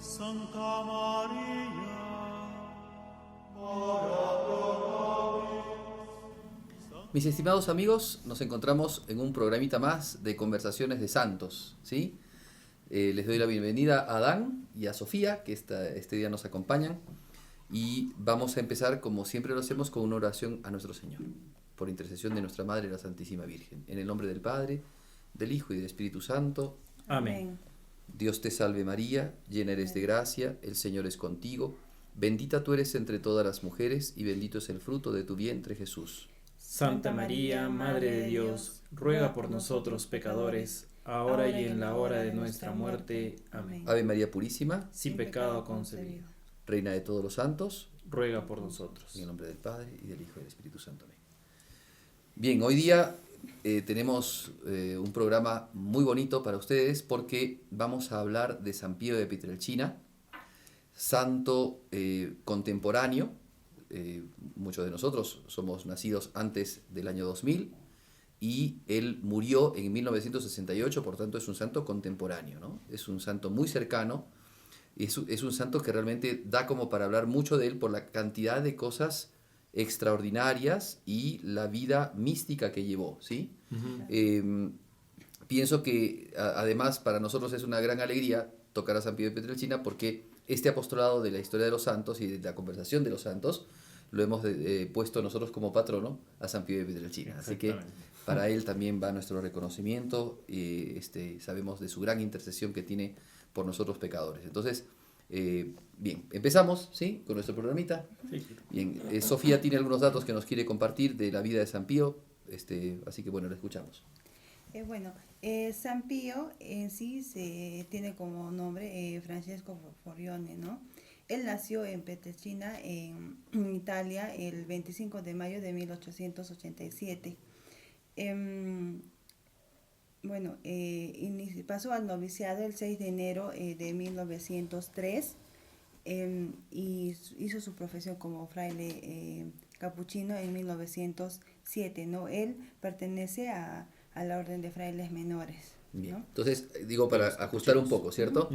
Santa María, ora pro nobis. Mis estimados amigos, nos encontramos en un programita más de Conversaciones de Santos, ¿sí? Les doy la bienvenida a Adán y a Sofía, que este día nos acompañan, y vamos a empezar, como siempre lo hacemos, con una oración a nuestro Señor, por intercesión de nuestra Madre, la Santísima Virgen. En el nombre del Padre, del Hijo y del Espíritu Santo. Amén. Dios te salve María, llena eres de gracia, el Señor es contigo, bendita tú eres entre todas las mujeres, y bendito es el fruto de tu vientre, Jesús. Santa María, Madre de Dios, ruega por nosotros pecadores, ahora y en la hora de nuestra muerte. Amén. Ave María Purísima, Sin pecado concebido, Reina de todos los santos, ruega por nosotros. en el nombre del Padre, y del Hijo y del Espíritu Santo. Amén. Bien, hoy día tenemos un programa muy bonito para ustedes porque vamos a hablar de San Pío de Pietrelcina, santo contemporáneo. Muchos de nosotros somos nacidos antes del año 2000 y él murió en 1968, por tanto es un santo contemporáneo, ¿no? Es un santo muy cercano, es un santo que realmente da como para hablar mucho de él por la cantidad de cosas extraordinarias y la vida mística que llevó, ¿sí? Pienso que además para nosotros es una gran alegría tocar a San Pío de Pietrelcina porque este apostolado de la historia de los santos y de la conversación de los santos lo hemos puesto nosotros como patrono a San Pío de Pietrelcina. Así que para él también va nuestro reconocimiento y sabemos de su gran intercesión que tiene por nosotros pecadores. Entonces, bien, empezamos, ¿sí? Con nuestro programita. Sí. Bien, Sofía tiene algunos datos que nos quiere compartir de la vida de San Pío, así que bueno, la escuchamos. San Pío en sí se tiene como nombre Francesco Forgione, ¿no? Él nació en Pietrelcina, en Italia, el 25 de mayo de 1887. Pasó al noviciado el 6 de enero de 1903 y hizo su profesión como fraile capuchino en 1907, ¿no? Él pertenece a la orden de frailes menores. Bien. ¿No? Entonces, digo para ajustar un poco, ¿cierto?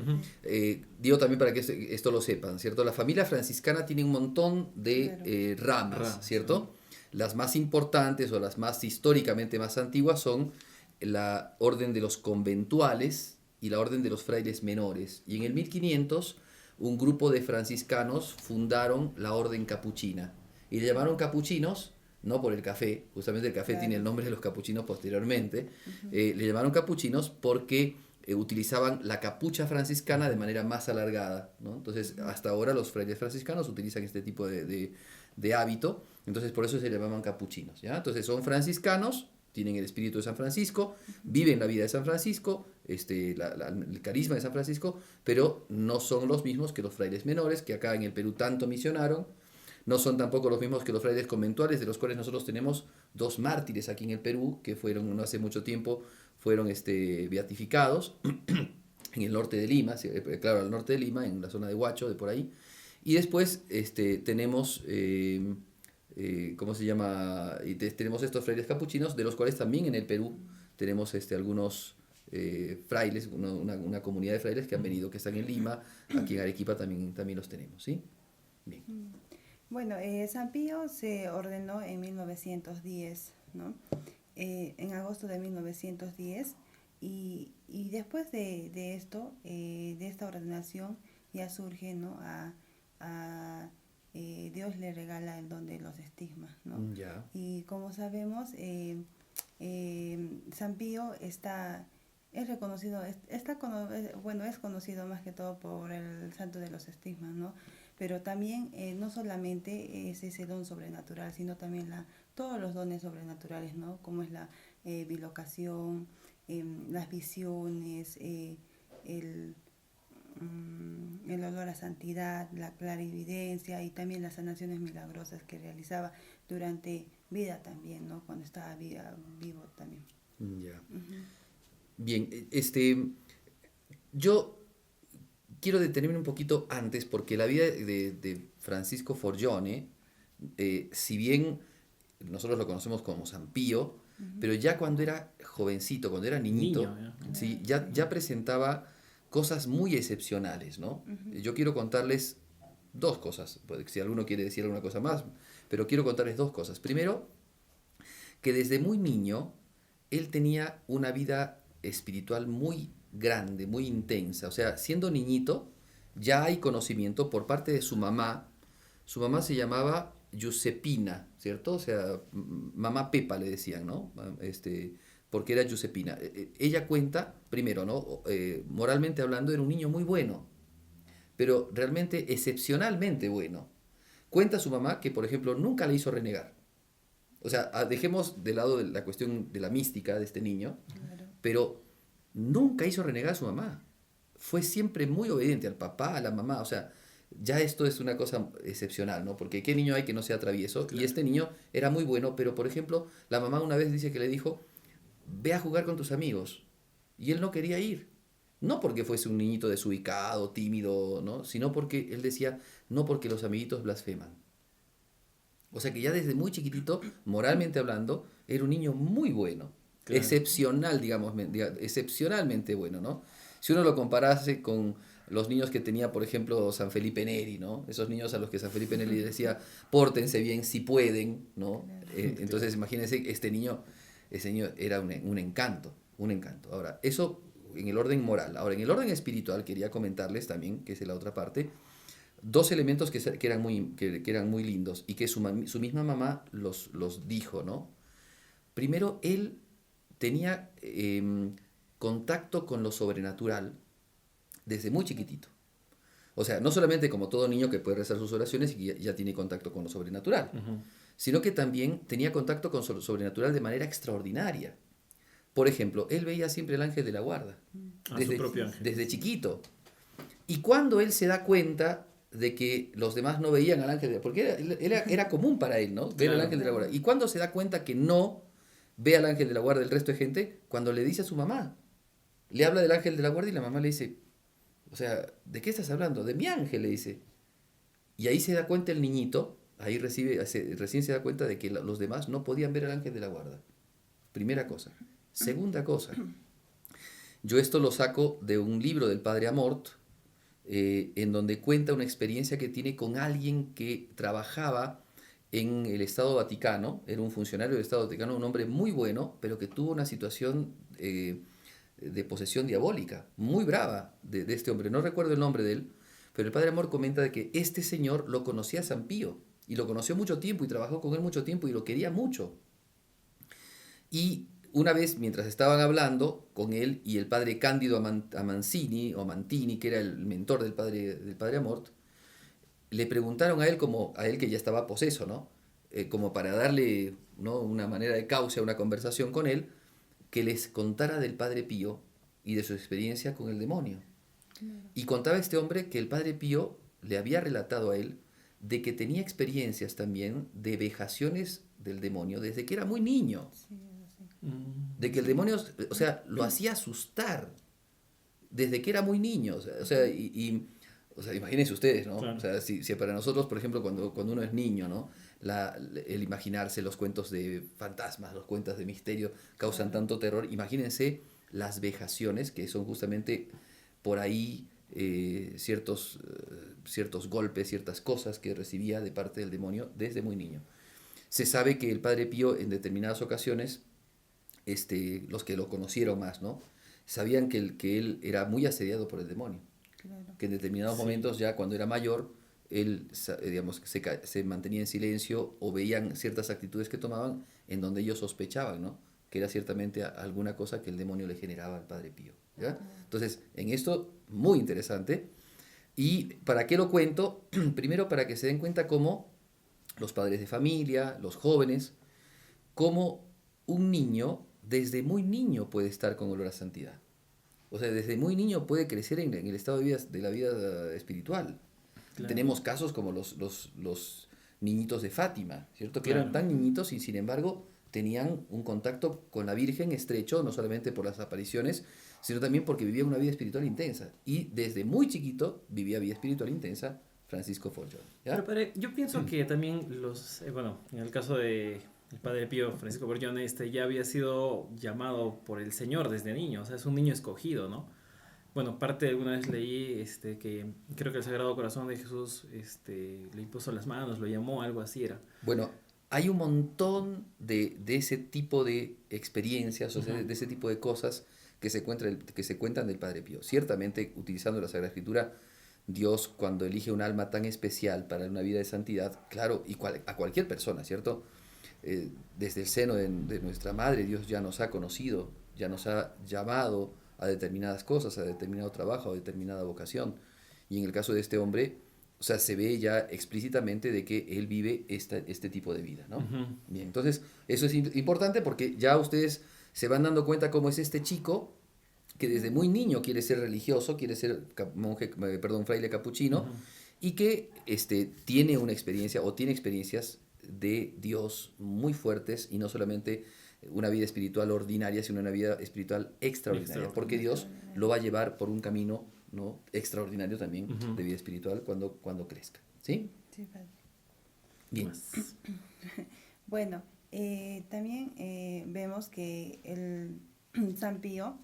Digo también para que esto lo sepan, ¿cierto? La familia franciscana tiene un montón de ramas, ¿cierto? Las más importantes o las más históricamente más antiguas son la orden de los conventuales y la orden de los frailes menores. Y en el 1500, un grupo de franciscanos fundaron la orden capuchina y le llamaron capuchinos, no por el café, justamente el café tiene el nombre de los capuchinos posteriormente, le llamaron capuchinos porque utilizaban la capucha franciscana de manera más alargada, ¿no? Entonces, hasta ahora los frailes franciscanos utilizan este tipo de hábito, entonces por eso se llamaban capuchinos, ¿ya? Entonces son franciscanos, tienen el espíritu de San Francisco, viven la vida de San Francisco, el carisma de San Francisco, pero no son los mismos que los frailes menores, que acá en el Perú tanto misionaron. No son tampoco los mismos que los frailes conventuales, de los cuales nosotros tenemos 2 mártires aquí en el Perú, que fueron, no hace mucho tiempo, fueron beatificados en el norte de Lima, claro, al norte de Lima, en la zona de Huacho, de por ahí. Y después tenemos, ¿cómo se llama? Tenemos estos frailes capuchinos, de los cuales también en el Perú tenemos algunos frailes, una comunidad de frailes que han venido, que están en Lima, aquí en Arequipa también los tenemos, ¿sí? Bien. Bueno, San Pío se ordenó en 1910, ¿no? En agosto de 1910, y después de esto, de esta ordenación, ya surge, ¿no? Dios le regala el don de los estigmas, ¿no? Ya. Y como sabemos, San Pío es reconocido, es conocido más que todo por el santo de los estigmas, ¿no? Pero también no solamente es ese don sobrenatural, sino también todos los dones sobrenaturales, ¿no? Como es la bilocación, las visiones, el olor a santidad, la clarividencia y también las sanaciones milagrosas que realizaba durante vida también, ¿no? Cuando estaba vivo también. Ya. Bien, yo quiero detenerme un poquito antes porque la vida de Francisco Forgione, si bien nosotros lo conocemos como San Pío, pero ya cuando era jovencito, cuando era niñito, Niño, ¿sí? ya presentaba cosas muy excepcionales, ¿no? Yo quiero contarles dos cosas, si alguno quiere decir alguna cosa más, pero quiero contarles dos cosas. Primero, que desde muy niño él tenía una vida espiritual muy grande, muy intensa. O sea, siendo niñito ya hay conocimiento por parte de su mamá. Su mamá se llamaba Giuseppina, ¿cierto? O sea, mamá Pepa le decían, ¿no? Porque era Giuseppina. Ella cuenta, primero, ¿no? Moralmente hablando, era un niño muy bueno, pero realmente excepcionalmente bueno. Cuenta su mamá que, por ejemplo, nunca le hizo renegar. O sea, dejemos de lado la cuestión de la mística de este niño, Claro. pero nunca hizo renegar a su mamá. Fue siempre muy obediente al papá, a la mamá. O sea, ya esto es una cosa excepcional, ¿no? Porque ¿qué niño hay que no sea travieso? Claro. Y este niño era muy bueno, pero por ejemplo, la mamá una vez dice que le dijo, ve a jugar con tus amigos. Y él no quería ir. No porque fuese un niñito desubicado, tímido, ¿no? Sino porque él decía, no porque los amiguitos blasfeman. O sea que ya desde muy chiquitito, moralmente hablando, era un niño muy bueno. Claro. Excepcional, digamos, excepcionalmente bueno, ¿no? Si uno lo comparase con los niños que tenía, por ejemplo, San Felipe Neri, ¿no? Esos niños a los que San Felipe Neri decía, pórtense bien si pueden, ¿no? Entonces, imagínense, ese niño era un encanto, un encanto. Ahora, eso en el orden moral. Ahora, en el orden espiritual, quería comentarles también, que es la otra parte, dos elementos que eran muy lindos y que su misma mamá los dijo, ¿no? Primero, él tenía contacto con lo sobrenatural desde muy chiquitito. O sea, no solamente como todo niño que puede rezar sus oraciones y que ya tiene contacto con lo sobrenatural, sino que también tenía contacto con lo sobrenatural de manera extraordinaria. Por ejemplo, él veía siempre el ángel de la guarda, Su propio ángel. desde chiquito. Y cuando él se da cuenta de que los demás no veían al ángel de la guarda, porque era común para él, ¿no? Ver Claro. al ángel de la guarda. Y cuando se da cuenta que no ve al ángel de la guarda del resto de gente, cuando le dice a su mamá, le habla del ángel de la guarda y la mamá le dice, o sea, ¿de qué estás hablando? De mi ángel, le dice. Y ahí se da cuenta el niñito, ahí recién se da cuenta de que los demás no podían ver al ángel de la guarda. Primera cosa. Segunda cosa, yo esto lo saco de un libro del padre Amort, en donde cuenta una experiencia que tiene con alguien que trabajaba en el Estado Vaticano, era un funcionario del Estado Vaticano, un hombre muy bueno, pero que tuvo una situación de posesión diabólica, muy brava de este hombre. No recuerdo el nombre de él, pero el padre Amort comenta de que este señor lo conocía a San Pío, y lo conoció mucho tiempo, y trabajó con él mucho tiempo, y lo quería mucho. Y una vez, mientras estaban hablando con él y el padre Cándido Amancini, o Mantini, que era el mentor del padre Amort, le preguntaron a él, como a él que ya estaba poseso, ¿no? Como para darle, ¿no?, una manera de cauce a una conversación con él, que les contara del padre Pío y de su experiencia con el demonio. Claro. Y contaba este hombre que el padre Pío le había relatado a él de que tenía experiencias también de vejaciones del demonio desde que era muy niño. Sí, sí. De que el demonio, o sea, lo hacía asustar desde que era muy niño. O sea, o sea, imagínense ustedes, ¿no? Claro. O sea, si para nosotros, por ejemplo, cuando uno es niño, ¿no? El imaginarse los cuentos de fantasmas, los cuentos de misterio causan tanto terror. Imagínense las vejaciones, que son justamente por ahí ciertos golpes, ciertas cosas que recibía de parte del demonio desde muy niño. Se sabe que el padre Pío en determinadas ocasiones, los que lo conocieron más, ¿no?, sabían que él era muy asediado por el demonio. Claro. Que en determinados momentos, ya cuando era mayor, él, digamos, se mantenía en silencio, o veían ciertas actitudes que tomaban en donde ellos sospechaban, ¿no?, que era ciertamente alguna cosa que el demonio le generaba al padre Pío, ¿ya? Entonces, en esto, muy interesante. ¿Y para qué lo cuento? Primero, para que se den cuenta cómo los padres de familia, los jóvenes, cómo un niño, desde muy niño, puede estar con olor a santidad. O sea, desde muy niño puede crecer en el estado de la vida espiritual. Claro. Tenemos casos como los niñitos de Fátima, ¿cierto? Que Claro. eran tan niñitos y sin embargo tenían un contacto con la Virgen estrecho, no solamente por las apariciones, sino también porque vivía una vida espiritual intensa. Y desde muy chiquito vivía vida espiritual intensa Francisco Forjón, ¿ya? Pero padre, yo pienso que también bueno, en el caso de el padre Pío, Francisco Borgione, ya había sido llamado por el Señor desde niño, o sea, es un niño escogido, ¿no? Bueno, parte de alguna vez leí que creo que el Sagrado Corazón de Jesús le impuso las manos, lo llamó, algo así era. Bueno, hay un montón de ese tipo de experiencias, o sea, de ese tipo de cosas que se cuentan del Padre Pío. Ciertamente, utilizando la Sagrada Escritura, Dios, cuando elige un alma tan especial para una vida de santidad, claro, y a cualquier persona, ¿cierto? Desde el seno de nuestra madre, Dios ya nos ha conocido, ya nos ha llamado a determinadas cosas, a determinado trabajo, a determinada vocación. Y en el caso de este hombre, o sea, se ve ya explícitamente de que él vive este tipo de vida, ¿no? Bien, entonces, eso es importante porque ya ustedes se van dando cuenta cómo es este chico que desde muy niño quiere ser religioso, quiere ser fraile capuchino, y que tiene una experiencia o tiene experiencias de Dios muy fuertes, y no solamente una vida espiritual ordinaria, sino una vida espiritual extraordinaria, porque Dios lo va a llevar por un camino, ¿no?, extraordinario también de vida espiritual cuando crezca. ¿Sí? Sí, padre. Bien. Bueno, también vemos que el San Pío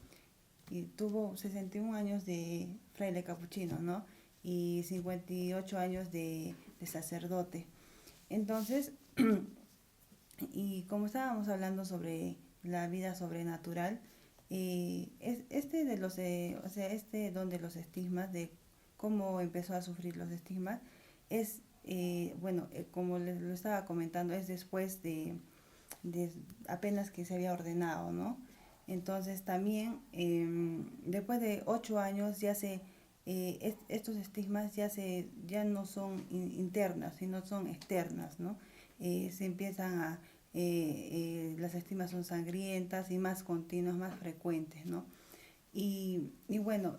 tuvo 61 años de fraile capuchino, ¿no? Y 58 años de sacerdote. Entonces, y como estábamos hablando sobre la vida sobrenatural, este don de los estigmas, de cómo empezó a sufrir los estigmas, es, como les lo estaba comentando, es después de apenas que se había ordenado, ¿no? Entonces también, después de 8 años, estos estigmas ya no son internas, sino son externas, ¿no? Se empiezan las estigmas son sangrientas y más continuas, más frecuentes, ¿no? Y bueno,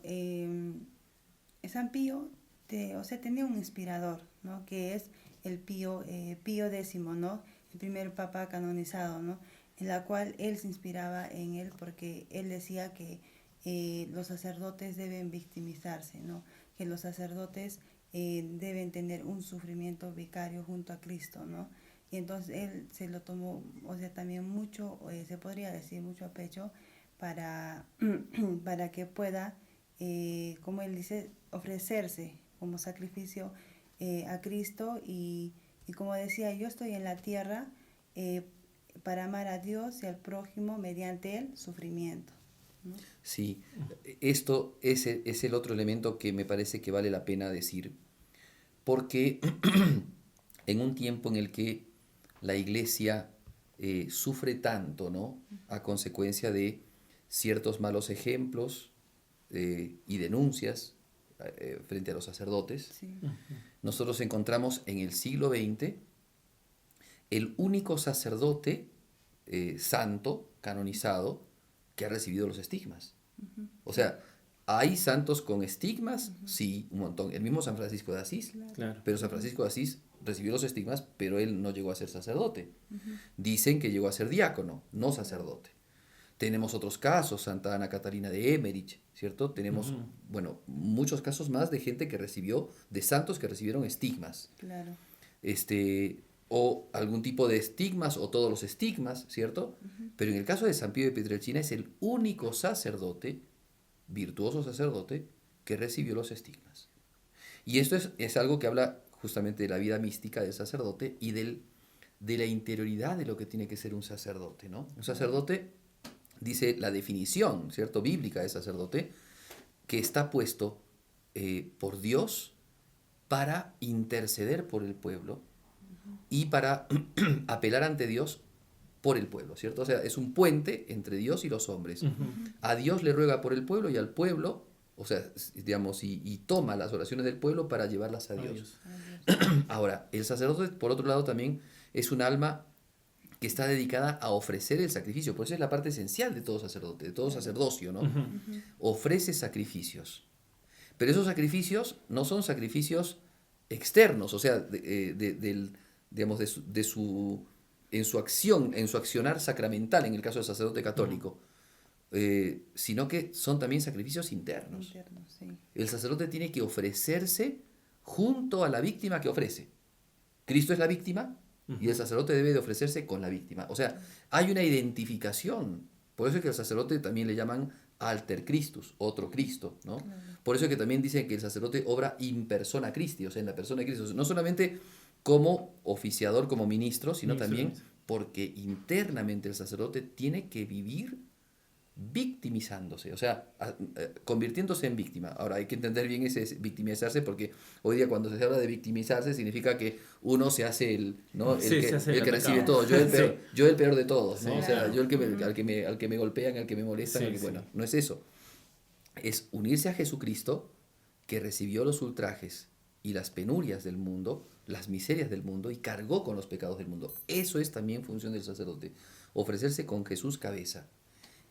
San Pío, tenía un inspirador, ¿no?, que es el Pío X, ¿no?, el primer papa canonizado, ¿no?, en la cual él se inspiraba en él porque él decía que los sacerdotes deben victimizarse, ¿no?, que los sacerdotes deben tener un sufrimiento vicario junto a Cristo, ¿no? Y entonces él se lo tomó, también mucho, se podría decir, mucho a pecho para que pueda, como él dice, ofrecerse como sacrificio a Cristo y como decía, yo estoy en la tierra para amar a Dios y al prójimo mediante el sufrimiento, ¿no? Sí, esto es el otro elemento que me parece que vale la pena decir, porque en un tiempo en el que la Iglesia sufre tanto, ¿no?, a consecuencia de ciertos malos ejemplos y denuncias frente a los sacerdotes, Sí. nosotros encontramos en el siglo XX el único sacerdote santo, canonizado, que ha recibido los estigmas. O sea, ¿hay santos con estigmas? Sí, un montón. El mismo San Francisco de Asís. Claro. Pero San Francisco de Asís recibió los estigmas, pero él no llegó a ser sacerdote. Dicen que llegó a ser diácono, no sacerdote. Tenemos otros casos, Santa Ana Catalina de Emmerich, ¿cierto? Tenemos, muchos casos más de gente de santos que recibieron estigmas. Claro. O algún tipo de estigmas, o todos los estigmas, ¿cierto? Pero en el caso de San Pío de Pietrelcina es el único sacerdote, virtuoso sacerdote, que recibió los estigmas. Y esto es algo que habla justamente de la vida mística del sacerdote y de la interioridad de lo que tiene que ser un sacerdote, ¿no? Un sacerdote, dice la definición, ¿cierto?, bíblica de sacerdote, que está puesto por Dios para interceder por el pueblo y para apelar ante Dios por el pueblo, ¿cierto? O sea, es un puente entre Dios y los hombres. A Dios le ruega por el pueblo y al pueblo, o sea, digamos, y toma las oraciones del pueblo para llevarlas a Dios. Ahora, el sacerdote, por otro lado, también es un alma que está dedicada a ofrecer el sacrificio. Por eso es la parte esencial de todo sacerdote, de todo sacerdocio, ¿no? Ofrece sacrificios. Pero esos sacrificios no son sacrificios externos, o sea, en su acción, en su accionar sacramental, en el caso del sacerdote católico, sino que son también sacrificios internos. Sí. El sacerdote tiene que ofrecerse junto a la víctima que ofrece. Cristo es la víctima y el sacerdote debe de ofrecerse con la víctima. O sea, hay una identificación. Por eso es que al sacerdote también le llaman alter Christus, otro Cristo, ¿no? Por eso es que también dicen que el sacerdote obra in persona Christi, o sea, en la persona de Cristo, no solamente como oficiador, como ministro, sino Ministro, también ministro. porque internamente el sacerdote tiene que vivir victimizándose, o sea, convirtiéndose en víctima. Ahora hay que entender bien ese victimizarse, porque hoy día cuando se habla de victimizarse significa que uno se hace ¿no? Sí, el se hace que el recibe atacado. todo, yo el Sí. peor, yo el peor de todos, ¿no? Sí, O sea, claro. yo al que me golpean, al que me molestan, Sí, sí. bueno, no es eso. Es unirse a Jesucristo, que recibió los ultrajes y las penurias del mundo, las miserias del mundo, y cargó con los pecados del mundo. Eso es también función del sacerdote, ofrecerse con Jesús cabeza.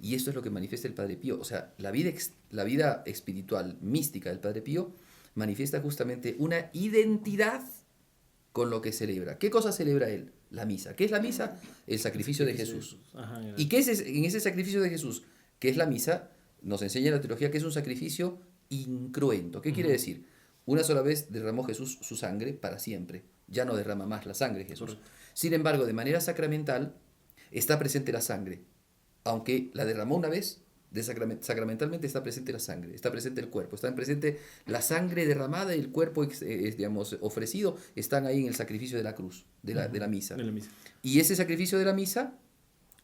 Y esto es lo que manifiesta el Padre Pío. O sea, la vida espiritual, mística del Padre Pío, manifiesta justamente una identidad con lo que celebra. ¿Qué cosa celebra él? La misa. ¿Qué es la misa? El sacrificio de Jesús. Ajá, ¿Y qué es en ese sacrificio de Jesús? ¿Qué es la misa? Nos enseña la teología que es un sacrificio incruento. ¿Qué quiere decir? Una sola vez derramó Jesús su sangre para siempre. Ya no derrama más la sangre Jesús. Correcto. Sin embargo, de manera sacramental está presente la sangre. Aunque la derramó una vez, sacramentalmente está presente la sangre, está presente el cuerpo, está presente la sangre derramada y el cuerpo digamos, ofrecido, están ahí en el sacrificio de la cruz, de la misa. De la misa. Y ese sacrificio de la misa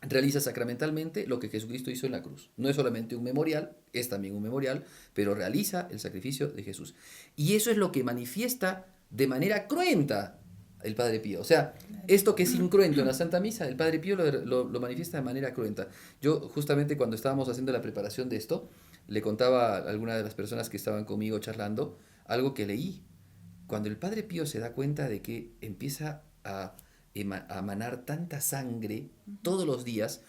realiza sacramentalmente lo que Jesucristo hizo en la cruz. No es solamente un memorial, es también un memorial, pero realiza el sacrificio de Jesús. Y eso es lo que manifiesta de manera cruenta el Padre Pío. O sea, esto que es incruento en la Santa Misa, el Padre Pío lo manifiesta de manera cruenta. Yo justamente cuando estábamos haciendo la preparación de esto, le contaba a alguna de las personas que estaban conmigo charlando algo que leí. Cuando el Padre Pío se da cuenta de que empieza a manar tanta sangre todos los días,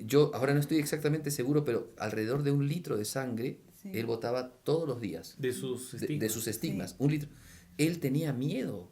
yo ahora no estoy exactamente seguro, pero alrededor de 1 litro de sangre Sí. él botaba todos los días De sus estigmas. de sus estigmas. Sí. 1 litro. Él tenía miedo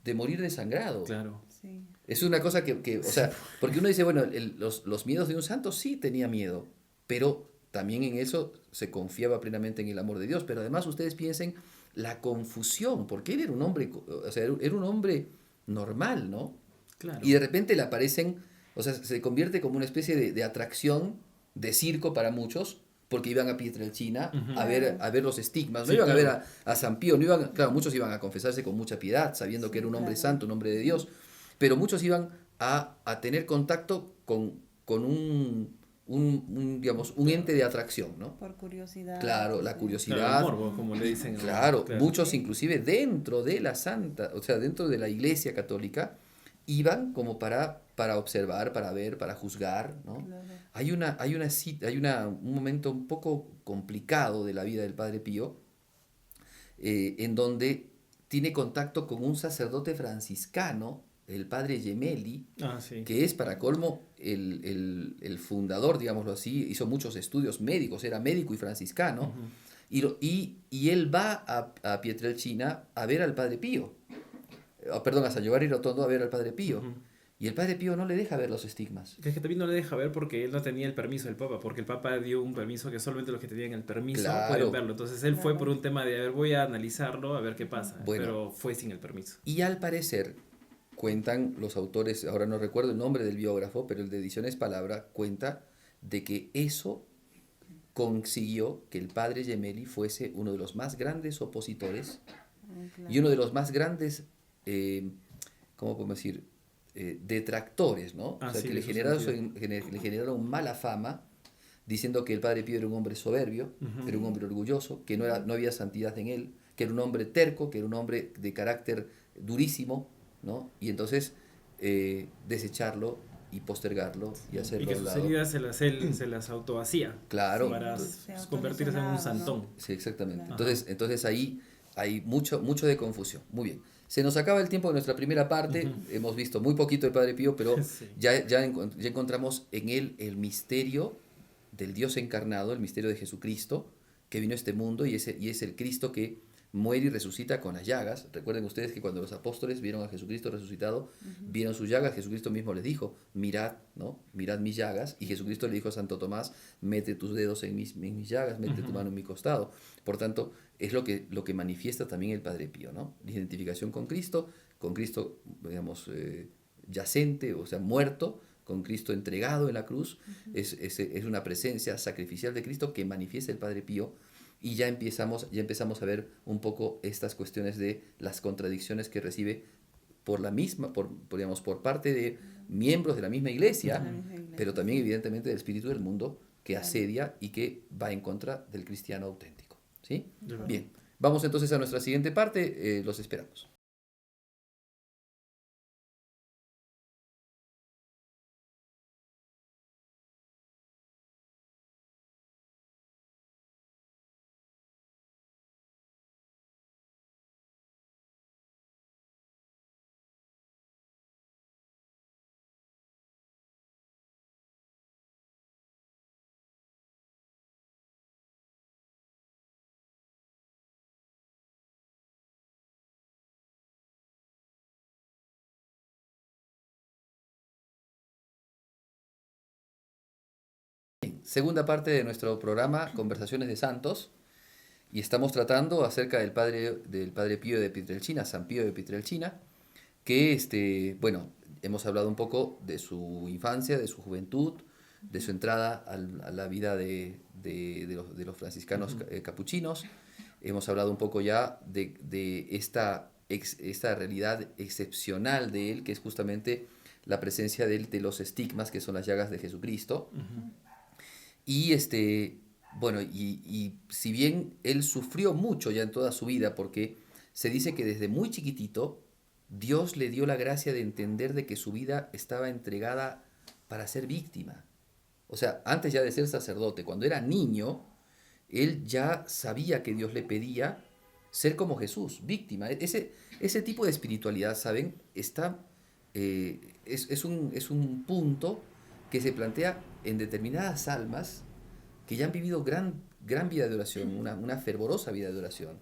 de morir desangrado. Claro. Sí. Es una cosa o sea, porque uno dice, bueno, los miedos de un santo sí tenía miedo, pero también en eso se confiaba plenamente en el amor de Dios. Pero además ustedes piensen la confusión, porque él era un hombre, o sea, era un hombre normal, ¿no? Claro. Y de repente le aparecen, o sea, se convierte como una especie de atracción, de circo para muchos, porque iban a Pietrelcina Ujú. a ver los estigmas, no Sí, iban a claro. ver a San Pío, no iban, claro, muchos iban a confesarse con mucha piedad, sabiendo que era un hombre claro. santo, un hombre de Dios, pero muchos iban a tener contacto con digamos, un ente de atracción, ¿no? Por curiosidad. Claro, la sí. curiosidad. Claro, el morbo, como le dicen. Claro, muchos inclusive dentro de la santa, o sea, dentro de la Iglesia Católica, iban como para observar, para ver, para juzgar, ¿no? Claro. Hay un momento un poco complicado de la vida del Padre Pío, en donde tiene contacto con un sacerdote franciscano, el Padre Gemelli, Ah, sí. que es para colmo el fundador, digámoslo así, hizo muchos estudios médicos, era médico y franciscano, Ujú. y él va a Pietrelcina a ver al Padre Pío, perdón, a San Giovanni Rotondo a ver al Padre Pío, Ujú. y el Padre Pío no le deja ver los estigmas. Es que también no le deja ver porque él no tenía el permiso del Papa, porque el Papa dio un permiso que solamente los que tenían el permiso Claro. pueden verlo. Entonces él fue Claro. por un tema de, a ver, voy a analizarlo, a ver qué pasa. Bueno. Pero fue sin el permiso. Y al parecer, cuentan los autores, ahora no recuerdo el nombre del biógrafo, pero el de Ediciones Palabra cuenta de que eso consiguió que el Padre Gemelli fuese uno de los más grandes opositores Claro. y uno de los más grandes, ¿cómo podemos decir? Detractores, ¿no? Ah, o sea, sí, que en le ese le generaron mala fama, diciendo que el Padre Pío era un hombre soberbio, Ujú. era un hombre orgulloso, que no había santidad en él, que era un hombre terco, que era un hombre de carácter durísimo, ¿no? Y entonces desecharlo y postergarlo y hacerlo Y que a un sus lado. heridas se las autohacía. Claro. Para Se convertirse en un autolesionaba, ¿no? santón. Sí, exactamente. Claro. Entonces ahí hay mucho de confusión. Muy bien. Se nos acaba el tiempo de nuestra primera parte. Ujú. Hemos visto muy poquito el Padre Pío, pero Sí. ya encontramos en él el misterio del Dios encarnado, el misterio de Jesucristo, que vino a este mundo y es el Cristo que muere y resucita con las llagas. Recuerden ustedes que cuando los apóstoles vieron a Jesucristo resucitado, vieron sus llagas, Jesucristo mismo les dijo, mirad, ¿no? Mirad mis llagas. Y Jesucristo le dijo a Santo Tomás, mete tus dedos en mis llagas, mete tu mano en mi costado. Por tanto, es lo que manifiesta también el Padre Pío, ¿no? La identificación con Cristo, digamos, yacente, o sea, muerto, con Cristo entregado en la cruz, es una presencia sacrificial de Cristo que manifiesta el Padre Pío, y ya empezamos a ver un poco estas cuestiones de las contradicciones que recibe por parte de miembros de la misma iglesia, La misma iglesia, pero también sí. evidentemente del espíritu del mundo que Claro. asedia y que va en contra del cristiano auténtico. ¿Sí? De acuerdo. Bien, vamos entonces a nuestra siguiente parte, los esperamos. Segunda parte de nuestro programa Conversaciones de Santos, y estamos tratando acerca del padre Pío de Pietrelcina, San Pío de Pietrelcina, que hemos hablado un poco de su infancia, de su juventud, de su entrada a la vida de los franciscanos capuchinos. Hemos hablado un poco ya de esta realidad excepcional de él, que es justamente la presencia de los estigmas, que son las llagas de Jesucristo. Y y si bien él sufrió mucho ya en toda su vida, porque se dice que desde muy chiquitito Dios le dio la gracia de entender de que su vida estaba entregada para ser víctima. O sea, antes ya de ser sacerdote, cuando era niño, él ya sabía que Dios le pedía ser como Jesús, víctima. Ese tipo de espiritualidad, ¿saben? Es un punto que se plantea en determinadas almas que ya han vivido gran vida de oración, una fervorosa vida de oración,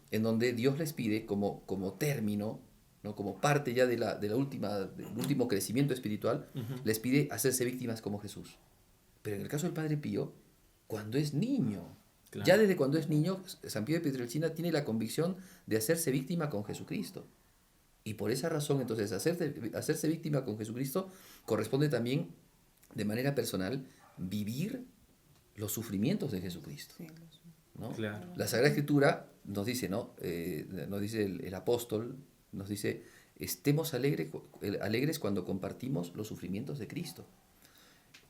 en donde Dios les pide como término, ¿no? Como parte ya del último crecimiento espiritual, les pide hacerse víctimas como Jesús. Pero en el caso del Padre Pío, cuando es niño, Claro. ya desde cuando es niño, San Pío de Pietrelcina tiene la convicción de hacerse víctima con Jesucristo. Y por esa razón, entonces, hacerse víctima con Jesucristo corresponde también, de manera personal, vivir los sufrimientos de Jesucristo, Sí, ¿no? Claro. La Sagrada Escritura nos dice, ¿no? Nos dice el apóstol, nos dice, estemos alegres cuando compartimos los sufrimientos de Cristo.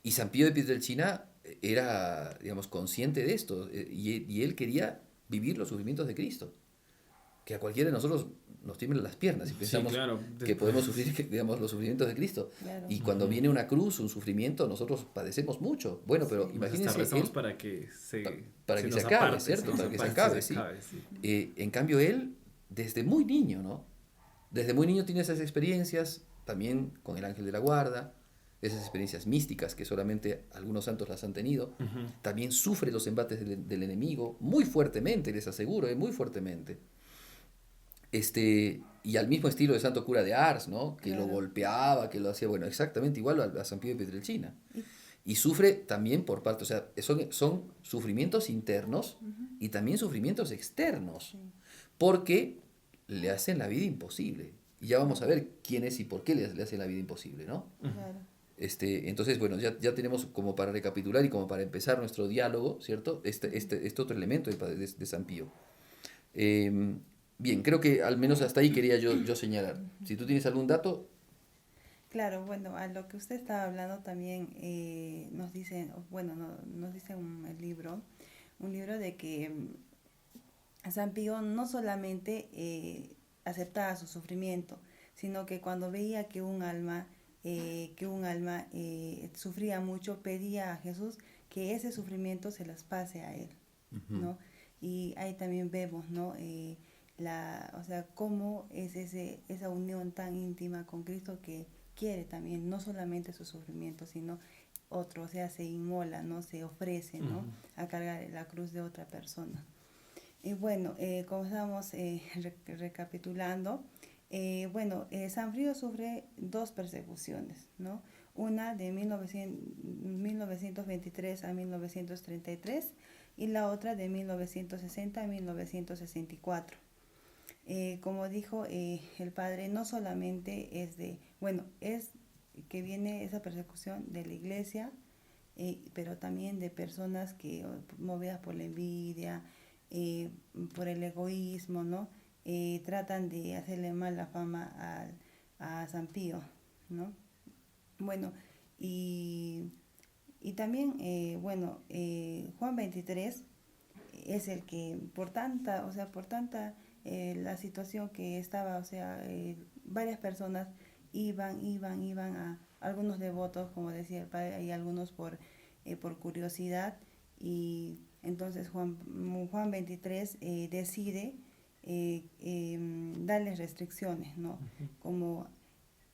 Y San Pío de Pietrelcina era, digamos, consciente de esto, y él quería vivir los sufrimientos de Cristo, que a cualquiera de nosotros nos tiemblan las piernas y pensamos claro. que podemos sufrir, digamos, los sufrimientos de Cristo. Claro. Y cuando viene una cruz, un sufrimiento, nosotros padecemos mucho. Bueno, pero Sí. imagínense Hasta rezamos él, para que se para que nos se acabe, aparte, ¿cierto? nos Para que se aparte, acabe, sí. sí. En cambio, él, desde muy niño, ¿no? Desde muy niño tiene esas experiencias, también con el ángel de la guarda, esas experiencias místicas que solamente algunos santos las han tenido. También sufre los embates del enemigo muy fuertemente, les aseguro, muy fuertemente. Y al mismo estilo de Santo Cura de Ars, ¿no? Que Claro. lo golpeaba, que lo hacía, bueno, exactamente igual a San Pío de Pietrelcina. Y sufre también por parte, o sea, son sufrimientos internos y también sufrimientos externos, porque le hacen la vida imposible. Y ya vamos a ver quién es y por qué le hacen la vida imposible, ¿no? Claro. Entonces, bueno, ya tenemos como para recapitular y como para empezar nuestro diálogo, ¿cierto? Este otro elemento de San Pío. Bien, creo que al menos hasta ahí quería yo señalar. Si tú tienes algún dato, Claro, bueno, a lo que usted estaba hablando también nos dice, bueno, nos dice el libro, de que San Pío no solamente aceptaba su sufrimiento, sino que cuando veía que un alma sufría mucho, pedía a Jesús que ese sufrimiento se las pase a él, ¿no? Y ahí también vemos, ¿no? O sea, cómo es esa unión tan íntima con Cristo que quiere también, no solamente su sufrimiento, sino otro, o sea, se inmola, ¿no? Se ofrece, ¿no? A cargar la cruz de otra persona. Y bueno, como estábamos recapitulando, San Pío sufre dos persecuciones, ¿no? Una de 1923 a 1933 y la otra de 1960 a 1964. Como dijo el padre, no solamente es que viene esa persecución de la iglesia, pero también de personas que, movidas por la envidia, por el egoísmo, ¿no? Tratan de hacerle mala fama a San Pío, ¿no? Bueno, y también, Juan 23 es el que por tanta, la situación que estaba, varias personas iban a algunos devotos, como decía el padre, y algunos por curiosidad, y entonces Juan 23 decide darles restricciones, ¿no? Ujú. Como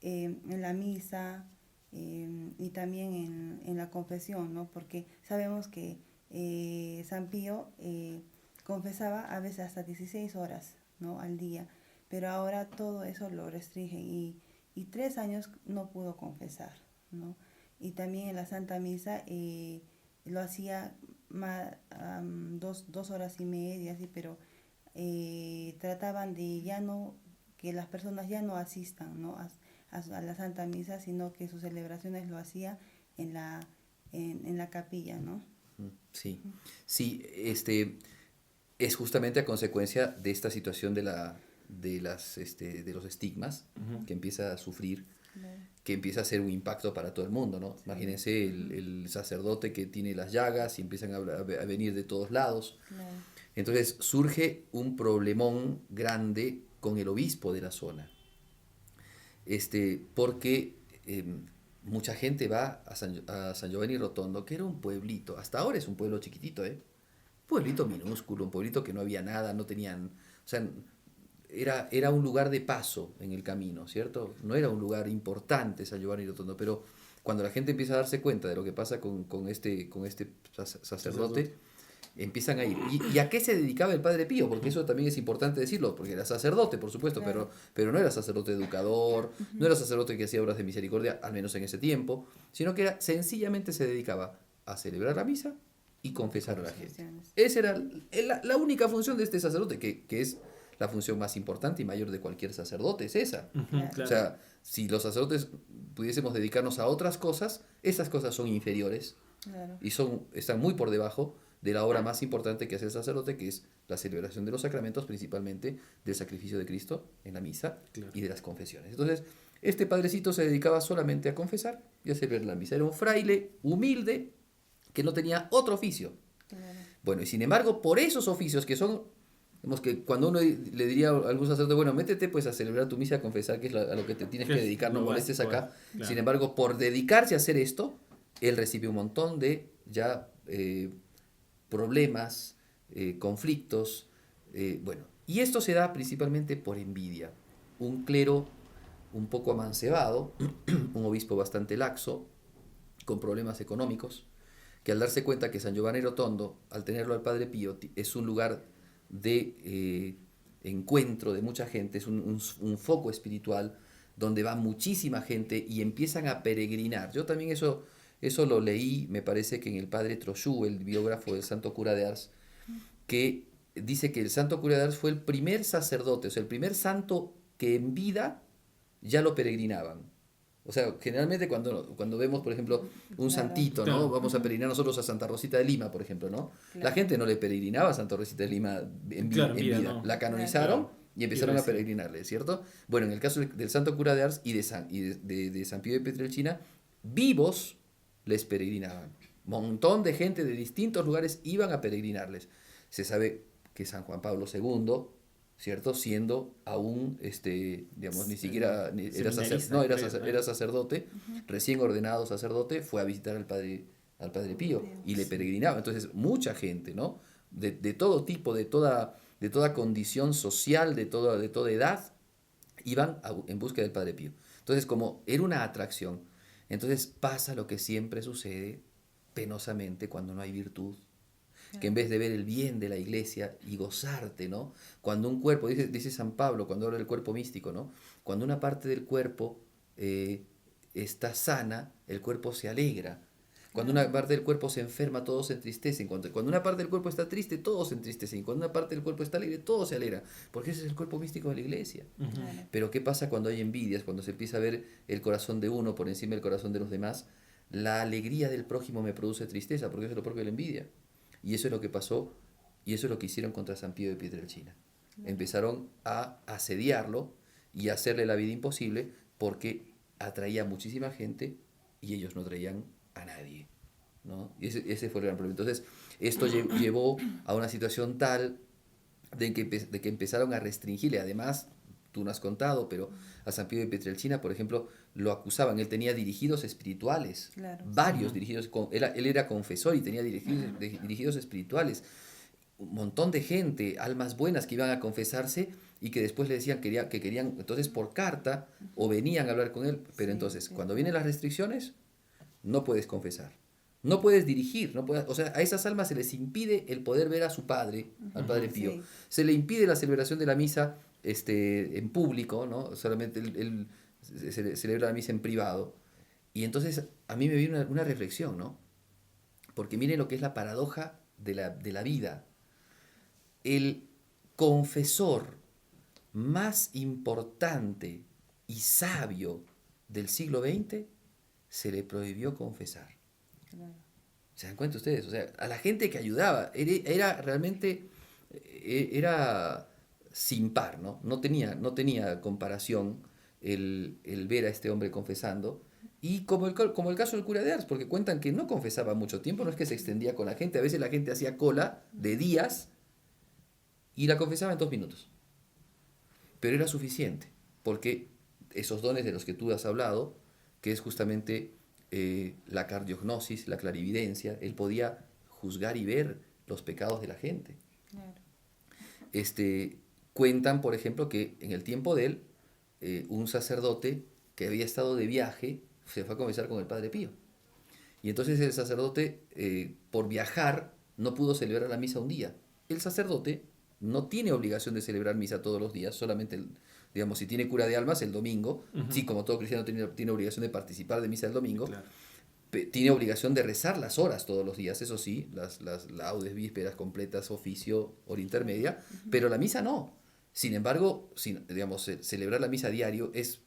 en la misa, y también en la confesión, ¿no? Porque sabemos que San Pío confesaba a veces hasta 16 horas, ¿no? Al día, pero ahora todo eso lo restringe, y 3 años no pudo confesar, ¿no? Y también en la Santa Misa lo hacía 2 horas y media, así, pero trataban de ya no, que las personas ya no asistan, ¿no? A la Santa Misa, sino que sus celebraciones lo hacía en la capilla, ¿no? Sí, sí, es justamente a consecuencia de esta situación de los estigmas Ujú. que empieza a sufrir, Claro. que empieza a hacer un impacto para todo el mundo, ¿no? Imagínense el sacerdote que tiene las llagas y empiezan a venir de todos lados. Claro. Entonces surge un problemón grande con el obispo de la zona, porque mucha gente va a San Giovanni Rotondo, que era un pueblito, hasta ahora es un pueblo chiquitito, pueblito minúsculo, un pueblito que no había nada, no tenían, o sea, era un lugar de paso en el camino, ¿cierto? No era un lugar importante San Giovanni Rotondo, pero cuando la gente empieza a darse cuenta de lo que pasa con este sacerdote, empiezan a ir. ¿Y a qué se dedicaba el Padre Pío? Porque eso también es importante decirlo, porque era sacerdote, por supuesto, Claro. pero no era sacerdote educador, no era sacerdote que hacía obras de misericordia, al menos en ese tiempo, sino que sencillamente se dedicaba a celebrar la misa y confesar a la gente. Confesiones. Esa era la única función de este sacerdote, que es la función más importante y mayor de cualquier sacerdote, es esa. Ujú, Claro. claro. O sea, si los sacerdotes pudiésemos dedicarnos a otras cosas, esas cosas son inferiores Claro. y están muy por debajo de la obra más importante que hace el sacerdote, que es la celebración de los sacramentos, principalmente del sacrificio de Cristo en la misa Claro. y de las confesiones. Entonces, este padrecito se dedicaba solamente a confesar y a celebrar la misa. Era un fraile humilde que no tenía otro oficio. Claro. Bueno, y sin embargo, por esos oficios que son, digamos que cuando uno le diría a algún sacerdote, bueno, métete pues a celebrar tu misa, a confesar, que es a lo que te tienes que Que es dedicar, no lo molestes básico, acá. claro. Sin embargo, por dedicarse a hacer esto, él recibe un montón de ya problemas, conflictos, bueno. Y esto se da principalmente por envidia. Un clero un poco amancebado, un obispo bastante laxo, con problemas económicos, que al darse cuenta que San Giovanni Rotondo, al tenerlo al Padre Pío, es un lugar de encuentro de mucha gente, es un foco espiritual donde va muchísima gente y empiezan a peregrinar. Yo también eso lo leí, me parece que en el Padre Trochu, el biógrafo del Santo Cura de Ars, que dice que el Santo Cura de Ars fue el primer sacerdote, o sea, el primer santo que en vida ya lo peregrinaban. O sea, generalmente cuando vemos, por ejemplo, un Claro. santito, ¿no? Claro. Vamos a peregrinar nosotros a Santa Rosita de Lima, por ejemplo, ¿no? Claro. La gente no le peregrinaba a Santa Rosita de Lima Claro, en en vida, vida. no. La canonizaron Claro. y empezaron Y a recién. peregrinarle, ¿cierto? Bueno, en el caso del Santo Cura de Ars y de San Pío de Pietrelcina, vivos les peregrinaban. Montón de gente de distintos lugares iban a peregrinarles. Se sabe que San Juan Pablo II, ¿cierto? Siendo aún, digamos, ni siquiera era Seminarista, era sacerdote, recién ordenado sacerdote, fue a visitar al Padre Pío y le peregrinaba. Entonces, mucha gente, ¿no? De todo tipo, de toda condición social, de toda edad, iban en busca del Padre Pío. Entonces, como era una atracción, entonces pasa lo que siempre sucede penosamente cuando no hay virtud, que en vez de ver el bien de la iglesia y gozarte, ¿no? Cuando un cuerpo, dice San Pablo, cuando habla del cuerpo místico, ¿no? Cuando una parte del cuerpo está sana, el cuerpo se alegra. Cuando una parte del cuerpo se enferma, todos se entristecen. Cuando una parte del cuerpo está triste, todos se entristecen. Cuando una parte del cuerpo está alegre, todos se alegran. Porque ese es el cuerpo místico de la iglesia. Claro. Pero ¿qué pasa cuando hay envidias? Cuando se empieza a ver el corazón de uno por encima del corazón de los demás. La alegría del prójimo me produce tristeza, porque eso es lo propio de la envidia. Y eso es lo que pasó, y eso es lo que hicieron contra San Pío de Pietrelcina. Empezaron a asediarlo y a hacerle la vida imposible porque atraía muchísima gente y ellos no traían a nadie, ¿no? Y ese fue el gran problema. Entonces, esto llevó a una situación tal de que empezaron a restringirle. Además, tú no has contado, pero a San Pío de Pietrelcina, por ejemplo, lo acusaban. Él tenía dirigidos espirituales, Claro. varios dirigidos. Él era confesor y tenía dirigidos espirituales. Un montón de gente, almas buenas que iban a confesarse y que después le decían que querían, entonces por carta o venían a hablar con él. Pero Sí, entonces, sí. cuando vienen las restricciones, no puedes confesar. No puedes dirigir, o sea, a esas almas se les impide el poder ver a su padre, al Padre Pío. Sí. Se le impide la celebración de la misa en público, ¿no? Solamente él celebra la misa en privado. Y entonces a mí me viene una reflexión, ¿no? Porque miren lo que es la paradoja de la vida. El confesor más importante y sabio del siglo XX se le prohibió confesar. Claro. ¿Se dan cuenta ustedes? O sea, a la gente que ayudaba, era realmente, era sin par, ¿no? No tenía comparación el ver a este hombre confesando. Y como el caso del cura de Ars, porque cuentan que no confesaba mucho tiempo, no es que se extendía con la gente, a veces la gente hacía cola de días y la confesaba en 2 minutos. Pero era suficiente, porque esos dones de los que tú has hablado, que es justamente la cardiognosis, la clarividencia, él podía juzgar y ver los pecados de la gente. Claro. Cuentan, por ejemplo, que en el tiempo de él, un sacerdote que había estado de viaje se fue a confesar con el Padre Pío. Y entonces el sacerdote, por viajar, no pudo celebrar la misa un día. El sacerdote no tiene obligación de celebrar misa todos los días, solamente, digamos, si tiene cura de almas el domingo, sí, como todo cristiano tiene obligación de participar de misa el domingo, Claro. tiene obligación de rezar las horas todos los días, eso sí, las laudes, vísperas, completas, oficio, hora intermedia, pero la misa no. Sin embargo, digamos, celebrar la misa diario es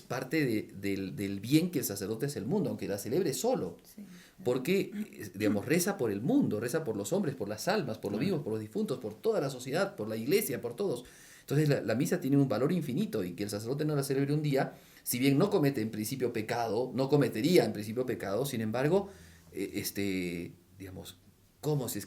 parte del bien que el sacerdote hace al mundo, aunque la celebre solo. Sí. Porque, digamos, reza por el mundo, reza por los hombres, por las almas, por los vivos, por los difuntos, por toda la sociedad, por la iglesia, por todos. Entonces la misa tiene un valor infinito y que el sacerdote no la celebre un día, si bien no comete en principio pecado, no cometería en principio pecado, sin embargo, digamos, ¿cómo? Si es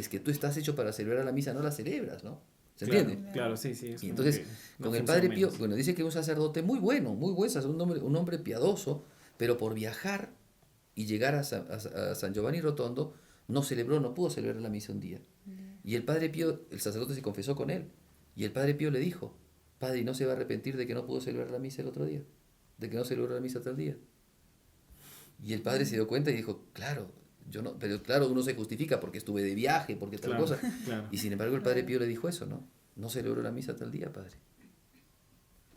que tú estás hecho para celebrar la misa, no la celebras, ¿no? ¿Se entiende? Claro, sí, sí. Es Y como entonces, que no con el funciona Padre Pío, menos. bueno, dice que es un sacerdote muy bueno, muy buen sacerdote, un hombre piadoso, pero por viajar y llegar a San Giovanni Rotondo, no pudo celebrar la misa un día. Y el Padre Pío, el sacerdote se confesó con él, y el Padre Pío le dijo, Padre, ¿y no se va a arrepentir de que no pudo celebrar la misa el otro día? ¿De que no celebró la misa tal día? Y el Padre se dio cuenta y dijo, claro, yo no, pero claro, uno se justifica porque estuve de viaje, porque tal Claro, cosa. claro. Y sin embargo el Padre Pío le dijo eso, ¿no? No celebró la misa tal día, Padre.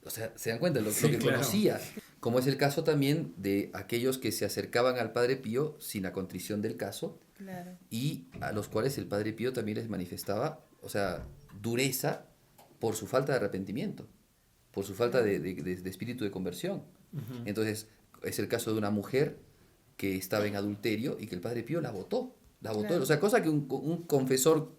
O sea, se dan cuenta lo Sí, que claro. conocía. Como es el caso también de aquellos que se acercaban al Padre Pío sin la contrición del caso Claro. y a los cuales el Padre Pío también les manifestaba, o sea, dureza por su falta de arrepentimiento, por su falta de espíritu de conversión. Ujú. Entonces, es el caso de una mujer que estaba en adulterio y que el Padre Pío la votó. Claro. O sea, cosa que un confesor,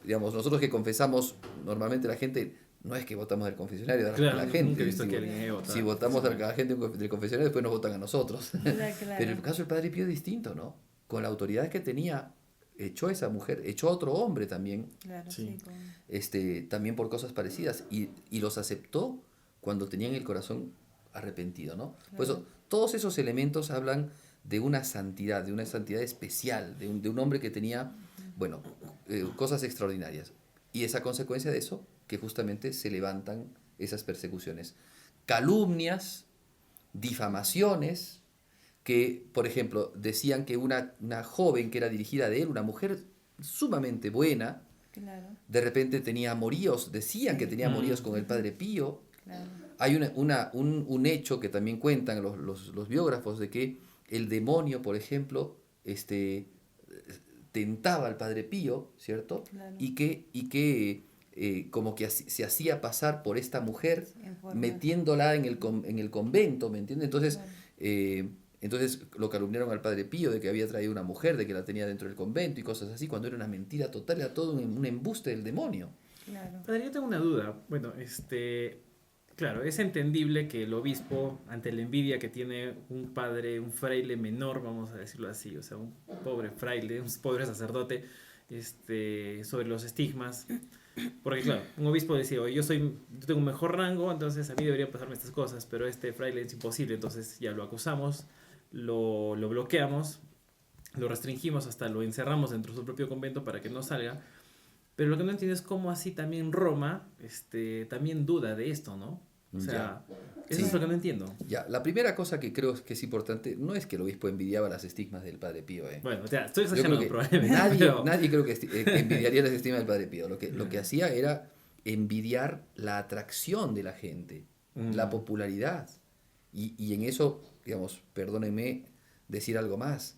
digamos, nosotros que confesamos, normalmente la gente, no es que votamos del confesionario a Claro, la nunca gente. he visto Si, que alguien haya votado. si votamos a la gente del confesionario, después nos votan a nosotros. Claro. Pero el caso del Padre Pío es distinto, ¿no? Con la autoridad que tenía, echó a esa mujer, echó a otro hombre también, Claro, Sí. sí. también por cosas parecidas, y los aceptó cuando tenían el corazón arrepentido, ¿no? Por eso, todos esos elementos hablan de una santidad especial, de un hombre que tenía, bueno, cosas extraordinarias. Y es a consecuencia de eso que justamente se levantan esas persecuciones. Calumnias, difamaciones, que, por ejemplo, decían que una joven que era dirigida de él, una mujer sumamente buena, Claro. de repente tenía amoríos, decían que tenía amoríos con el Padre Pío. Claro. Hay un hecho que también cuentan los biógrafos de que el demonio, por ejemplo, tentaba al Padre Pío, ¿cierto? Claro. Y que como que se hacía pasar por esta mujer, En forma. metiéndola en el convento, ¿me entiendes? Entonces, Claro. entonces lo calumniaron al Padre Pío de que había traído una mujer, de que la tenía dentro del convento y cosas así, cuando era una mentira total, era todo un embuste del demonio. Claro. Padre, yo tengo una duda. Bueno, claro, es entendible que el obispo, ante la envidia que tiene un padre, un fraile menor, vamos a decirlo así, o sea, un pobre fraile, un pobre sacerdote, sobre los estigmas. Porque claro, un obispo decía, oye, yo tengo un mejor rango, entonces a mí deberían pasarme estas cosas, pero este fraile es imposible, entonces ya lo acusamos, lo bloqueamos, lo restringimos, hasta lo encerramos dentro de su propio convento para que no salga. Pero lo que no entiendo es cómo así también Roma también duda de esto, ¿no? O sea, eso Sí. es lo que no entiendo. Ya, la primera cosa que creo que es importante no es que el obispo envidiaba las estigmas del Padre Pío. Bueno, ya, estoy Yo creo exagerando que probablemente. pero- nadie creo que envidiaría las estigmas del Padre Pío. Lo que hacía era envidiar la atracción de la gente, la popularidad. Y en eso, digamos, perdónenme decir algo más,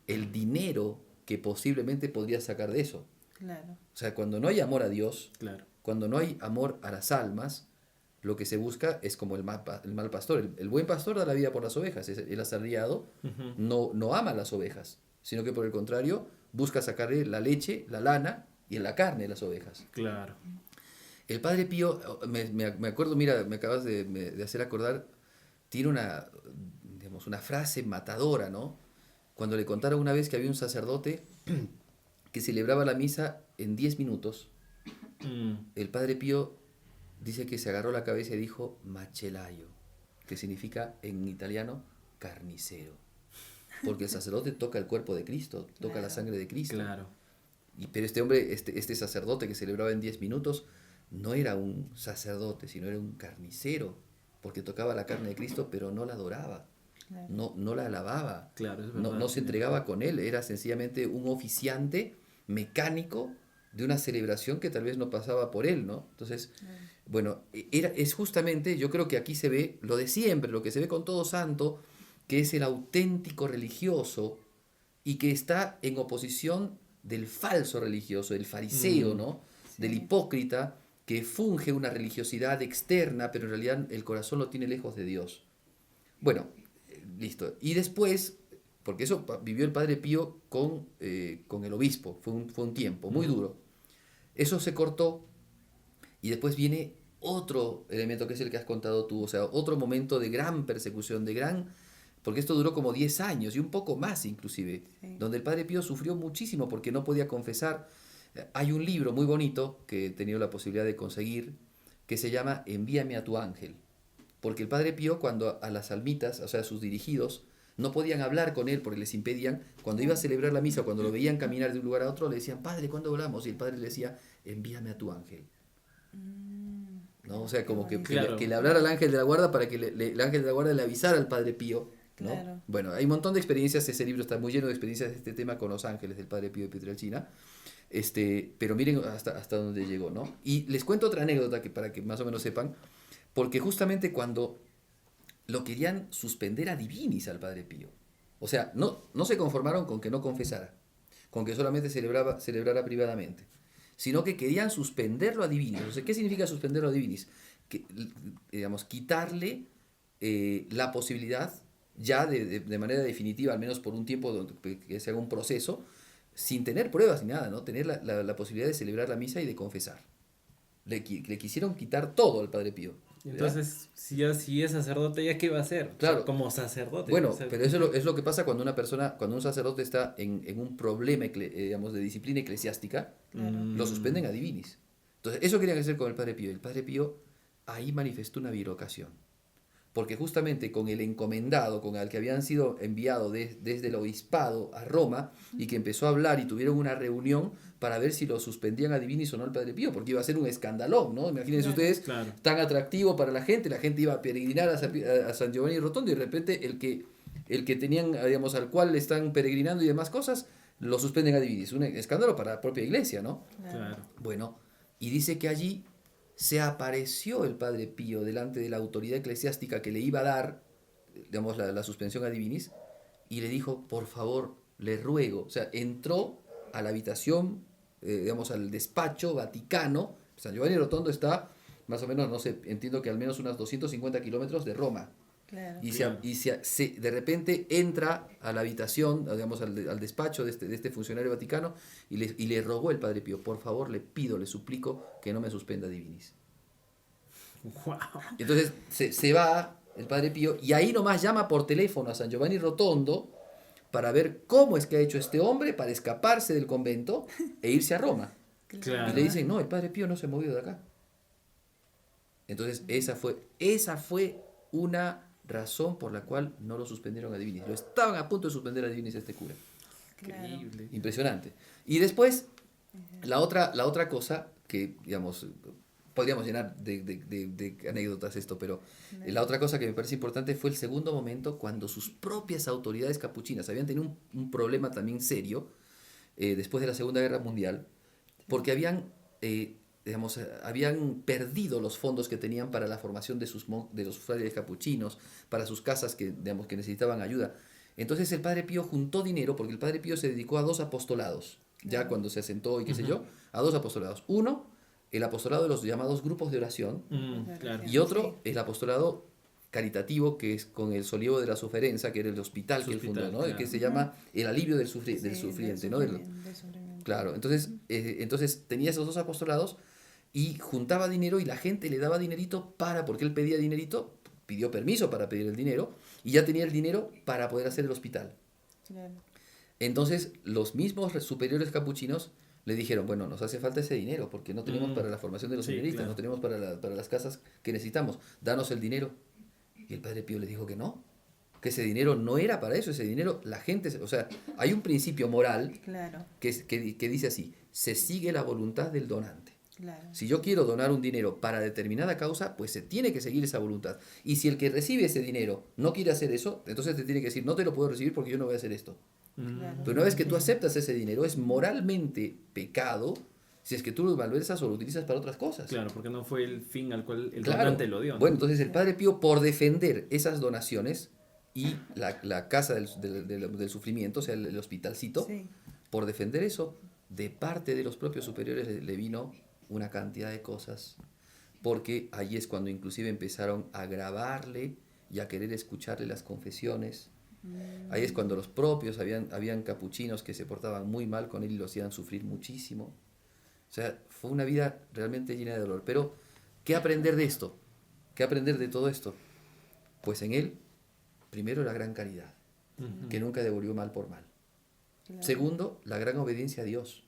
el dinero que posiblemente podría sacar de eso. Claro. O sea, cuando no hay amor a Dios, Claro. cuando no hay amor a las almas, lo que se busca es como el mal pastor. El buen pastor da la vida por las ovejas. El asalariado Ujú. no ama a las ovejas, sino que por el contrario busca sacarle la leche, la lana y la carne de las ovejas. Claro. El Padre Pío, me acuerdo, mira, me acabas de hacer acordar, tiene digamos, una frase matadora, ¿no? Cuando le contaron una vez que había un sacerdote que celebraba la misa en 10 minutos, el Padre Pío dice que se agarró la cabeza y dijo macellaio, que significa en italiano carnicero. Porque el sacerdote toca el cuerpo de Cristo, toca la Claro. sangre de Cristo. Claro. Pero este hombre, este sacerdote que celebraba en 10 minutos, no era un sacerdote, sino era un carnicero, porque tocaba la carne de Cristo, pero no la adoraba, Claro. no la alababa, Claro, es no verdad. se entregaba con él, era sencillamente un oficiante mecánico de una celebración que tal vez no pasaba por él, ¿no? Entonces, bueno, es justamente, yo creo que aquí se ve lo de siempre, lo que se ve con todo santo, que es el auténtico religioso y que está en oposición del falso religioso, del fariseo, ¿no? Sí. Del hipócrita que funge una religiosidad externa, pero en realidad el corazón lo tiene lejos de Dios. Bueno, listo. Y después, porque eso vivió el Padre Pío con el obispo, fue un tiempo muy duro. Eso se cortó y después viene otro elemento que es el que has contado tú, o sea, otro momento de gran persecución, porque esto duró como 10 años y un poco más inclusive, Sí. donde el Padre Pío sufrió muchísimo porque no podía confesar. Hay un libro muy bonito que he tenido la posibilidad de conseguir que se llama Envíame a tu ángel, porque el Padre Pío cuando a las almitas, o sea, a sus dirigidos, no podían hablar con él porque les impedían, cuando iba a celebrar la misa, cuando lo veían caminar de un lugar a otro, le decían, Padre, ¿cuándo volamos? Y el Padre le decía, envíame a tu ángel. ¿No? O sea, como que, Claro. que le hablara al ángel de la guarda para que el ángel de la guarda le avisara al Padre Pío, ¿no? Claro. Bueno, hay un montón de experiencias, ese libro está muy lleno de experiencias de este tema con los ángeles del Padre Pío de Pietrelcina, pero miren hasta dónde llegó, ¿no? Y les cuento otra anécdota que para que más o menos sepan, porque justamente cuando lo querían suspender a divinis al Padre Pío, o sea, no se conformaron con que no confesara, con que solamente celebrara privadamente, sino que querían suspenderlo a divinis. O sea, ¿qué significa suspenderlo a divinis? Que, digamos, quitarle la posibilidad ya de manera definitiva, al menos por un tiempo que se haga un proceso, sin tener pruebas ni nada, ¿no? Tener la posibilidad de celebrar la misa y de confesar. Le quisieron quitar todo al Padre Pío. Entonces, si es sacerdote, ¿ya qué va a hacer? Claro. O sea, como sacerdote. Bueno, o sea, pero eso es lo que pasa cuando un sacerdote está en un problema, digamos, de disciplina eclesiástica, lo suspenden a divinis. Entonces, eso querían hacer con el Padre Pío. El Padre Pío ahí manifestó una bilocación. Porque justamente con el encomendado, con el que habían sido enviados desde el obispado a Roma, y que empezó a hablar y tuvieron una reunión para ver si lo suspendían a divinis o no al Padre Pío, porque iba a ser un escandalón, ¿no? Imagínense ustedes, Claro. tan atractivo para la gente iba a peregrinar a San Giovanni Rotondo y de repente el que tenían, digamos, al cual le están peregrinando y demás cosas, lo suspenden a divinis. Un escándalo para la propia iglesia, ¿no? Claro. Bueno, y dice que allí se apareció el Padre Pío delante de la autoridad eclesiástica que le iba a dar, digamos, la suspensión a divinis, y le dijo, por favor, le ruego. O sea, entró a la habitación, digamos, al despacho vaticano. San Giovanni Rotondo está más o menos, no sé, entiendo que al menos unos 250 kilómetros de Roma. Claro. Y, Claro. de repente entra a la habitación, digamos, al despacho de este funcionario vaticano y le rogó el Padre Pío, por favor, le pido, le suplico que no me suspenda divinis. Wow. Entonces se va el Padre Pío y ahí nomás llama por teléfono a San Giovanni Rotondo para ver cómo es que ha hecho este hombre para escaparse del convento e irse a Roma. Claro. Y le dicen, no, el Padre Pío no se ha movido de acá. Entonces esa fue una razón por la cual no lo suspendieron a Divinis. Lo estaban a punto de suspender a Divinis este cura. Claro. Increíble. Impresionante. Y después, la otra cosa que, digamos, podríamos llenar de anécdotas esto, pero la otra cosa que me parece importante fue el segundo momento cuando sus propias autoridades capuchinas habían tenido un problema también serio después de la Segunda Guerra Mundial, porque habían perdido los fondos que tenían para la formación de los frailes capuchinos, para sus casas que necesitaban ayuda. Entonces el Padre Pío juntó dinero, porque el Padre Pío se dedicó a 2 apostolados, ya cuando se asentó y qué sé yo, a 2 apostolados. Uno, el apostolado de los llamados grupos de oración, Claro. y otro, el apostolado caritativo, que es con el Solivo de la Suferenza, que era el hospital que él fundó, ¿no? Claro. Que se llama el alivio del Sí, sufriente, del ¿no? sufrimiento. Claro, entonces tenía esos 2 apostolados y juntaba dinero y la gente le daba dinerito porque él pedía dinerito, pidió permiso para pedir el dinero y ya tenía el dinero para poder hacer el hospital. Claro. Entonces los mismos superiores capuchinos le dijeron, bueno, nos hace falta ese dinero porque no tenemos para la formación de los Sí, seminaristas, claro. no tenemos para las casas que necesitamos, danos el dinero. Y el Padre Pío le dijo que no, que ese dinero no era para eso, ese dinero la gente, o sea, hay un principio moral Claro. que dice así, se sigue la voluntad del donante. Claro. Si yo quiero donar un dinero para determinada causa, pues se tiene que seguir esa voluntad. Y si el que recibe ese dinero no quiere hacer eso, entonces te tiene que decir, no te lo puedo recibir porque yo no voy a hacer esto. Claro. Pero una vez que tú aceptas ese dinero, es moralmente pecado si es que tú lo malversas o lo utilizas para otras cosas. Claro, porque no fue el fin al cual el Claro. donante lo dio, ¿no? Bueno, entonces el Padre Pío, por defender esas donaciones y la casa del sufrimiento, o sea, el hospitalcito, Sí. por defender eso, de parte de los propios superiores le vino una cantidad de cosas, porque ahí es cuando inclusive empezaron a grabarle y a querer escucharle las confesiones. Ahí es cuando los propios, habían capuchinos que se portaban muy mal con él y lo hacían sufrir muchísimo. O sea, fue una vida realmente llena de dolor. Pero, ¿qué aprender de esto? ¿Qué aprender de todo esto? Pues en él, primero, la gran caridad, que nunca devolvió mal por mal. Claro. Segundo, la gran obediencia a Dios,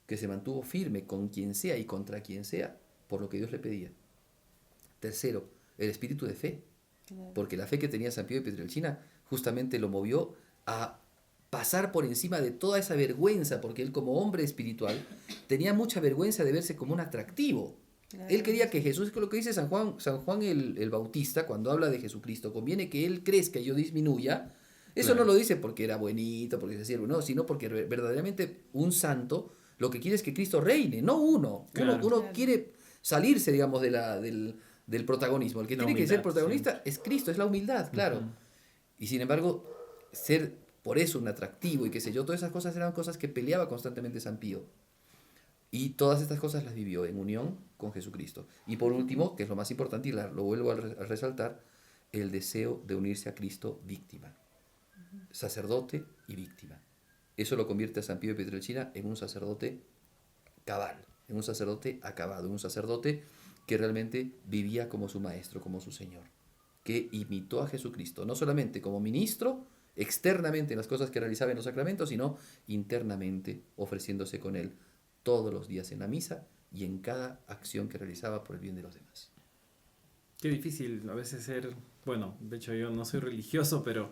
que se mantuvo firme con quien sea y contra quien sea, por lo que Dios le pedía. Tercero, el espíritu de fe, Claro. porque la fe que tenía San Pío de Pietrelcina justamente lo movió a pasar por encima de toda esa vergüenza, porque él como hombre espiritual tenía mucha vergüenza de verse como un atractivo. Claro. Él quería que Jesús, es lo que dice San Juan el Bautista cuando habla de Jesucristo, conviene que él crezca y yo disminuya. Eso Claro. no lo dice porque era buenito, porque se hacía no, sino porque verdaderamente un santo lo que quiere es que Cristo reine, no uno. Claro. Uno Claro. quiere salirse, digamos, del protagonismo. El que La tiene que ser humildad, protagonista es Cristo, es la humildad, claro. Ujú. Y sin embargo, ser por eso un atractivo y qué sé yo, todas esas cosas eran cosas que peleaba constantemente San Pío. Y todas estas cosas las vivió en unión con Jesucristo. Y por último, que es lo más importante y lo vuelvo a resaltar, el deseo de unirse a Cristo víctima. Sacerdote y víctima. Eso lo convierte a San Pío de Pietrelcina en un sacerdote cabal, en un sacerdote acabado, en un sacerdote que realmente vivía como su maestro, como su Señor, que imitó a Jesucristo, no solamente como ministro, externamente en las cosas que realizaba en los sacramentos, sino internamente ofreciéndose con él todos los días en la misa y en cada acción que realizaba por el bien de los demás. Qué difícil a veces ser, bueno, de hecho yo no soy religioso, pero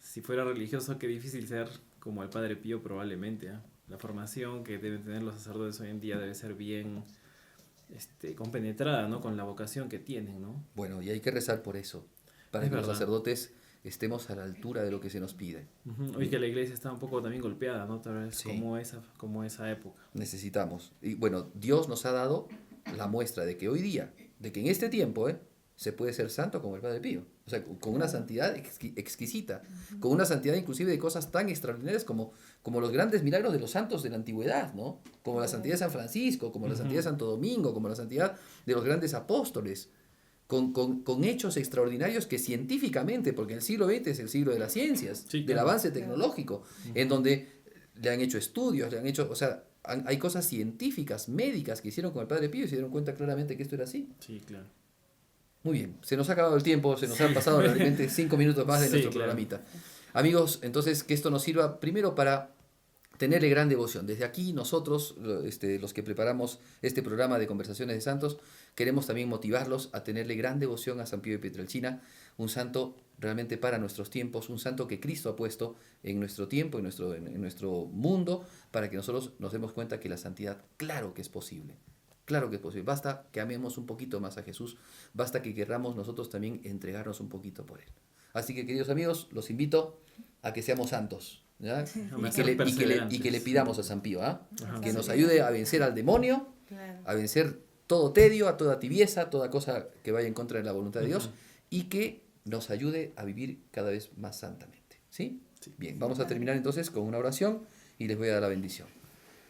si fuera religioso, qué difícil ser como el Padre Pío probablemente. La formación que deben tener los sacerdotes hoy en día debe ser bien compenetrada, ¿no? Con la vocación que tienen, ¿no? Bueno, y hay que rezar por eso, para Es que los verdad. sacerdotes estemos a la altura de lo que se nos pide. Hoy que la iglesia está un poco también golpeada, ¿no? Tal vez Sí. como esa época. Necesitamos. Y bueno, Dios nos ha dado la muestra de que hoy día, de que en este tiempo, se puede ser santo como el Padre Pío. O sea, con una santidad exquisita, con una santidad inclusive de cosas tan extraordinarias como los grandes milagros de los santos de la antigüedad, ¿no? Como la santidad de San Francisco, como la santidad de Santo Domingo, como la santidad de los grandes apóstoles, con hechos extraordinarios que científicamente, porque el siglo XX es el siglo de las ciencias, Sí, del claro. avance tecnológico, en donde le han hecho estudios, le han hecho, o sea, hay cosas científicas, médicas que hicieron con el Padre Pío y se dieron cuenta claramente que esto era así. Sí, claro. Muy bien, se nos ha acabado el tiempo, se nos han pasado realmente 5 minutos más de Sí, nuestro claro. programita. Amigos, entonces que esto nos sirva primero para tenerle gran devoción. Desde aquí nosotros, los que preparamos este programa de Conversaciones de Santos, queremos también motivarlos a tenerle gran devoción a San Pío de Pietrelcina, un santo realmente para nuestros tiempos, un santo que Cristo ha puesto en nuestro tiempo, en nuestro mundo, para que nosotros nos demos cuenta que la santidad, claro que es posible. Claro que es posible. Basta que amemos un poquito más a Jesús. Basta que querramos nosotros también entregarnos un poquito por Él. Así que, queridos amigos, los invito a que seamos santos, ¿ya? Vamos a Y ser que le perseverantes. pidamos a San Pío, ¿ah? Ajá. Que nos ayude a vencer al demonio, Claro. a vencer todo tedio, a toda tibieza, toda cosa que vaya en contra de la voluntad de Dios, Ujú. y que nos ayude a vivir cada vez más santamente. ¿Sí? Sí. Bien, vamos a terminar entonces con una oración y les voy a dar la bendición.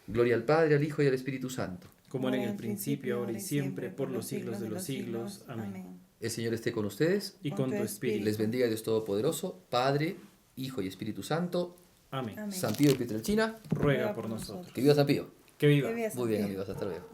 Gloria al Padre, al Hijo y al Espíritu Santo. Como era en el principio, ahora y siempre, por los siglos de los siglos. Amén. El Señor esté con ustedes. Y con tu espíritu. Les bendiga Dios Todopoderoso, Padre, Hijo y Espíritu Santo. Amén. Amén. San Pío de Pietrelcina. Ruega por nosotros. Que viva San Pío. Que viva. Que viva San Muy bien, Pío. amigos, hasta luego.